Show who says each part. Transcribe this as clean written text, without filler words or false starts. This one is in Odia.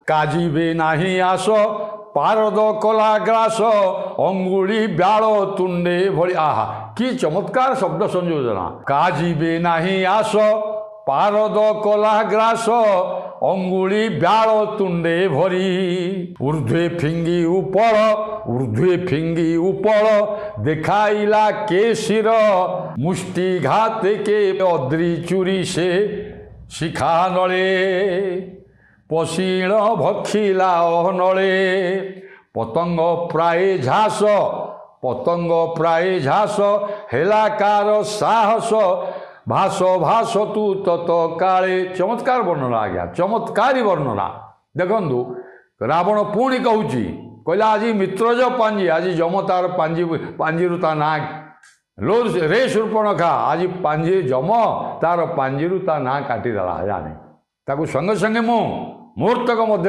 Speaker 1: କାଜିବେ ନାହିଁ ଆସ ପାରଦ କଲା ଗ୍ରାସ ଅଙ୍ଗୁଳି ବ୍ୟାଳ ତୁଣ୍ଡେ ଭଳି। ଆହା କି ଚମତ୍କାର ଶବ୍ଦ ସଂଯୋଜନା। କାଜିବେ ନାହିଁ ଆସ ପାରଦ କଲା ଗ୍ରାସ ଅଙ୍ଗୁଳି ବ୍ୟାଳ ତୁଣ୍ଡେ ଭରି। ଊର୍ଦ୍ଧ୍ୱେ ଫିଙ୍ଗି ଉପଳ ଦେଖାଇଲା କେଶିର ମୁଷ୍ଟି ଘାତେ କେ ଅଦ୍ରି ଚୁରି ସେ ଶିଖା ନଳେ ପଶିଣ ଭକ୍ଷିଲା ଅନଳେ। ପତଙ୍ଗ ପ୍ରାୟ ଝାସ ହେଲା କାର ସାହସ ଭାସ ଭାସ ତୁ ତତ କାଳେ। ଚମତ୍କାର ବର୍ଣ୍ଣନା ଆଜ୍ଞା, ଚମତ୍କାରୀ ବର୍ଣ୍ଣନା। ଦେଖନ୍ତୁ ରାବଣ ପୁଣି କହୁଛି, କହିଲା ଆଜି ମିତ୍ରଜ ପାଞ୍ଜି, ଆଜି ଯମ ତାର ପାଞ୍ଜିରୁ ତା ନାଁ ରେ ଶୂର୍ପଣଖା, ଆଜି ପାଞ୍ଜି ଯମ ତାର ପାଞ୍ଜିରୁ ତା ନାଁ କାଟିଦେଲା। ଜାଣେ ତାକୁ ସଙ୍ଗେ ସଙ୍ଗେ ମୁଁ ମୁହୂର୍ତ୍ତକ ମଧ୍ୟରେ